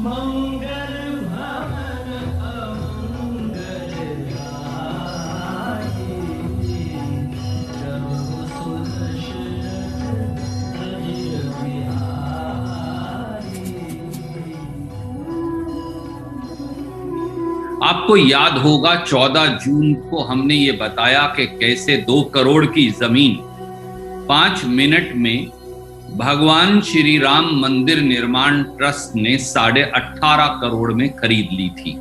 मंगल भवन अमंगल हारी, प्रभु सुदशरथ अजिर बिहारी। आपको याद होगा 14 जून को हमने ये बताया कि कैसे 2 करोड़ की जमीन 5 मिनट में भगवान श्री राम मंदिर निर्माण ट्रस्ट ने 18.5 करोड़ में खरीद ली थी।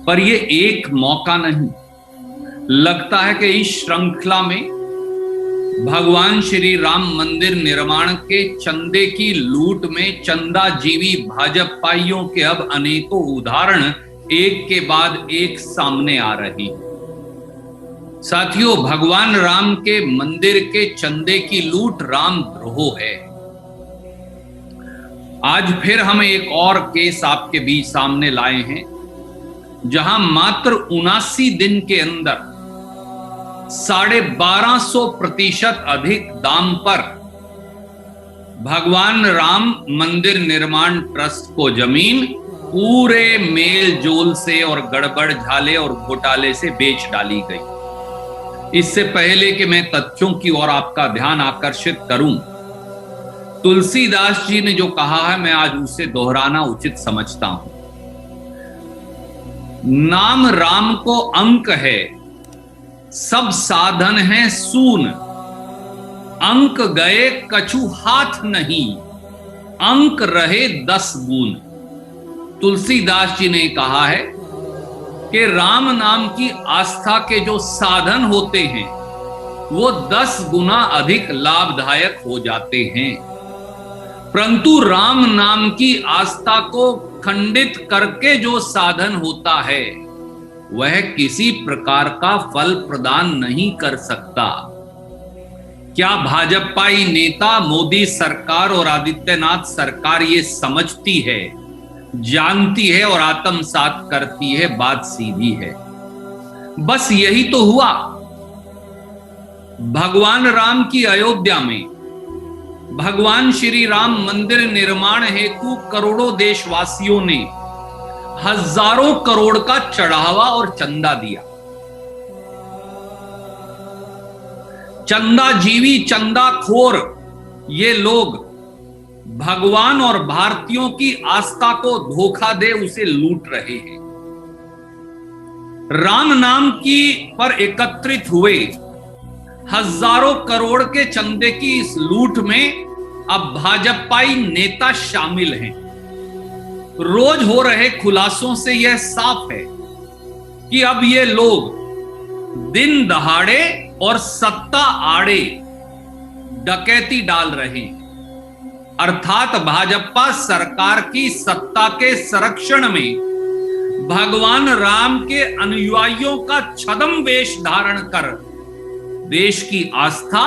पर यह एक मौका नहीं, लगता है कि इस श्रृंखला में भगवान श्री राम मंदिर निर्माण के चंदे की लूट में चंदाजीवी भाजपाइयों के अब अनेकों उदाहरण एक के बाद एक सामने आ रही है। साथियों, भगवान राम के मंदिर के चंदे की लूट रामद्रोह है। आज फिर हम एक और केस आपके बीच सामने लाए हैं, जहां मात्र 79 दिन के अंदर 1250% अधिक दाम पर भगवान राम मंदिर निर्माण ट्रस्ट को जमीन पूरे मेल जोल से और गड़बड़ झाले और घोटाले से बेच डाली गई। इससे पहले कि मैं तथ्यों की ओर आपका ध्यान आकर्षित करूं, तुलसीदास जी ने जो कहा है मैं आज उसे दोहराना उचित समझता हूं। नाम राम को अंक है, सब साधन है सून, अंक गए कछु हाथ नहीं, अंक रहे 10 गुण। तुलसीदास जी ने कहा है कि राम नाम की आस्था के जो साधन होते हैं वो 10 गुना अधिक लाभदायक हो जाते हैं, परंतु राम नाम की आस्था को खंडित करके जो साधन होता है वह किसी प्रकार का फल प्रदान नहीं कर सकता। क्या भाजपाई नेता मोदी सरकार और आदित्यनाथ सरकार ये समझती है, जानती है और आत्मसात करती है? बात सीधी है। बस यही तो हुआ। भगवान राम की अयोध्या में भगवान श्री राम मंदिर निर्माण हेतु करोड़ों देशवासियों ने हजारों करोड़ का चढ़ावा और चंदा दिया। चंदाजीवी, चंदाखोर ये लोग भगवान और भारतीयों की आस्था को धोखा दे उसे लूट रहे हैं। राम नाम की पर एकत्रित हुए हजारों करोड़ के चंदे की इस लूट में अब भाजपाई नेता शामिल हैं। रोज हो रहे खुलासों से यह साफ है कि अब ये लोग दिन दहाड़े और सत्ता आड़े डकैती डाल रहे हैं, अर्थात भाजपा सरकार की सत्ता के संरक्षण में भगवान राम के अनुयायियों का छद्म वेश धारण कर देश की आस्था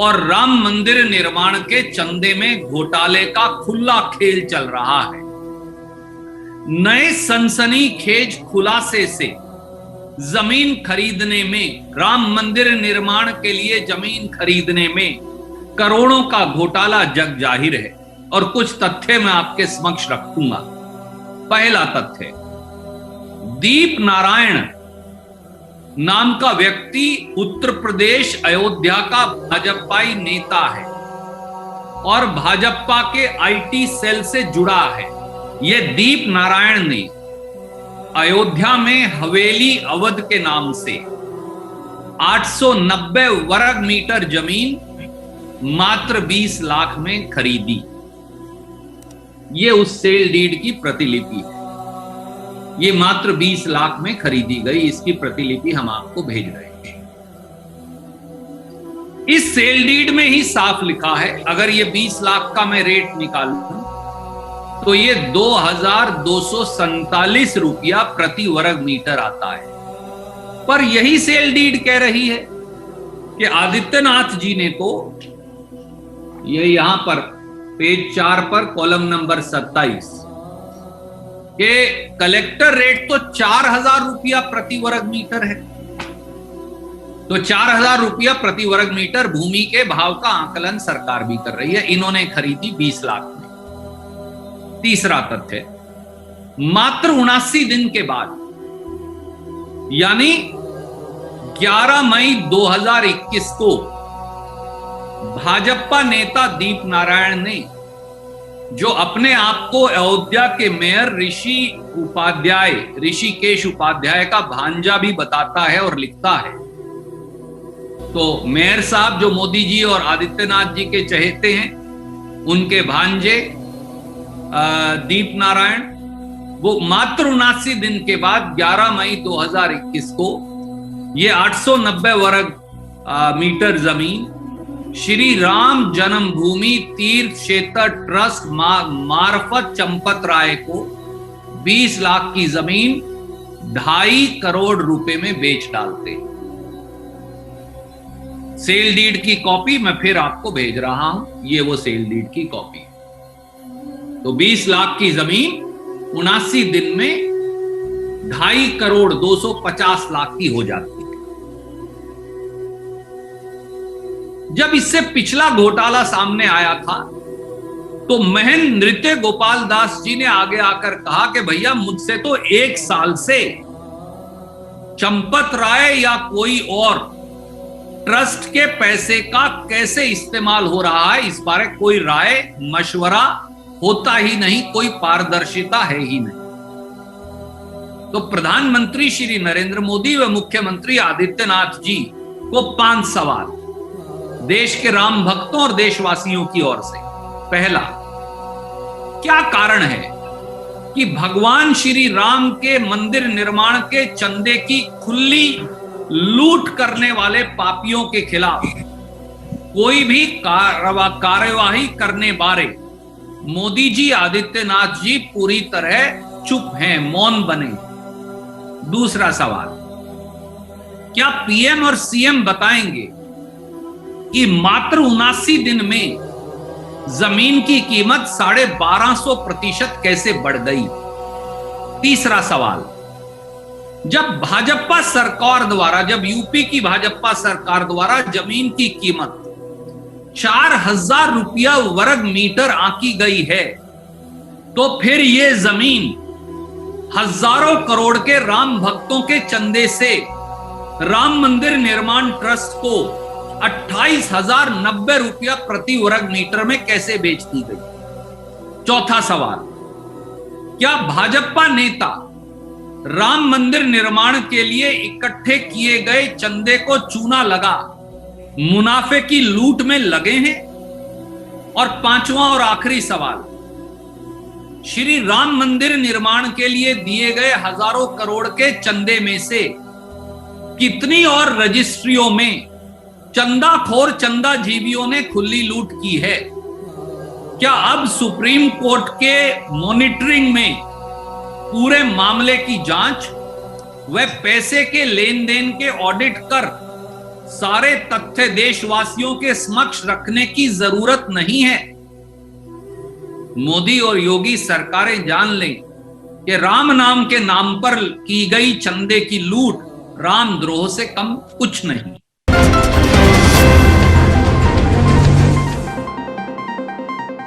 और राम मंदिर निर्माण के चंदे में घोटाले का खुला खेल चल रहा है। नए सनसनीखेज खुलासे से जमीन खरीदने में, राम मंदिर निर्माण के लिए जमीन खरीदने में करोड़ों का घोटाला जग जाहिर है और कुछ तथ्य मैं आपके समक्ष रखूंगा। पहला तथ्य, दीप नारायण नाम का व्यक्ति उत्तर प्रदेश अयोध्या का भाजपाई नेता है और भाजपा के आईटी सेल से जुड़ा है। यह दीप नारायण ने अयोध्या में हवेली अवध के नाम से 890 वर्ग मीटर जमीन मात्र 20 लाख में खरीदी। ये उस सेल डीड की प्रतिलिपि है। ये मात्र 20 लाख में खरीदी गई, इसकी प्रतिलिपि हम आपको भेज रहे हैं। इस सेल डीड में ही साफ लिखा है, अगर ये 20 लाख का मैं रेट निकालूं तो ये 2247 रुपया प्रति वर्ग मीटर आता है। पर यही सेल डीड कह रही है कि आदित्यनाथ जी ने तो, ये यहां पर पेज 4 पर कॉलम नंबर 27 के कलेक्टर रेट तो 4000 रुपया प्रति वर्ग मीटर है। तो 4000 रुपया प्रति वर्ग मीटर भूमि के भाव का आकलन सरकार भी कर रही है। इन्होंने खरीदी 20 लाख में। तीसरा तथ्य, मात्र 79 दिन के बाद यानी 11 मई 2021 को भाजपा नेता दीप नारायण ने, जो अपने आप को अयोध्या के मेयर ऋषिकेश उपाध्याय का भांजा भी बताता है और लिखता है, तो मेयर साहब जो मोदी जी और आदित्यनाथ जी के चहेते हैं, उनके भांजे दीप नारायण, वो मात्र 79 दिन के बाद 11 मई 2021 को ये 890 वर्ग मीटर जमीन श्री राम जन्मभूमि तीर्थ क्षेत्र ट्रस्ट मार्फत चंपत राय को 20 लाख की जमीन 2.5 करोड़ रुपए में बेच डालते। सेल डीड की कॉपी मैं फिर आपको भेज रहा हूं, ये वो सेल डीड की कॉपी। तो 20 लाख की जमीन 79 दिन में 2.5 करोड़ 250 लाख की हो जाती है। जब इससे पिछला घोटाला सामने आया था तो महन नृत्य गोपाल दास जी ने आगे आकर कहा कि भैया मुझसे तो 1 साल से चंपत राय या कोई और ट्रस्ट के पैसे का कैसे इस्तेमाल हो रहा है, इस बारे कोई राय मशवरा होता ही नहीं, कोई पारदर्शिता है ही नहीं। तो प्रधानमंत्री श्री नरेंद्र मोदी व मुख्यमंत्री आदित्यनाथ जी को 5 सवाल देश के राम भक्तों और देशवासियों की ओर से। पहला, क्या कारण है कि भगवान श्री राम के मंदिर निर्माण के चंदे की खुली लूट करने वाले पापियों के खिलाफ कोई भी कार्यवाही करने बारे मोदी जी आदित्यनाथ जी पूरी तरह चुप हैं, मौन बने? दूसरा सवाल, क्या पीएम और सीएम बताएंगे कि मात्र 79 दिन में जमीन की कीमत 1250% कैसे बढ़ गई? तीसरा सवाल, जब भाजपा सरकार द्वारा, जब यूपी की भाजपा सरकार द्वारा जमीन की कीमत 4000 रुपया वर्ग मीटर आंकी गई है, तो फिर यह जमीन हजारों करोड़ के राम भक्तों के चंदे से राम मंदिर निर्माण ट्रस्ट को 28,090 रुपया प्रति वर्ग मीटर में कैसे बेच दी गई? चौथा सवाल, क्या भाजपा नेता राम मंदिर निर्माण के लिए इकट्ठे किए गए चंदे को चूना लगा मुनाफे की लूट में लगे हैं? और पांचवा और आखिरी सवाल, श्री राम मंदिर निर्माण के लिए दिए गए हजारों करोड़ के चंदे में से कितनी और रजिस्ट्रियों में चंदाखोर चंदाजीवियों ने खुली लूट की है? क्या अब सुप्रीम कोर्ट के मॉनिटरिंग में पूरे मामले की जांच व पैसे के लेन देन के ऑडिट कर सारे तथ्य देशवासियों के समक्ष रखने की जरूरत नहीं है? मोदी और योगी सरकारें जान लें कि राम नाम के नाम पर की गई चंदे की लूट रामद्रोह से कम कुछ नहीं।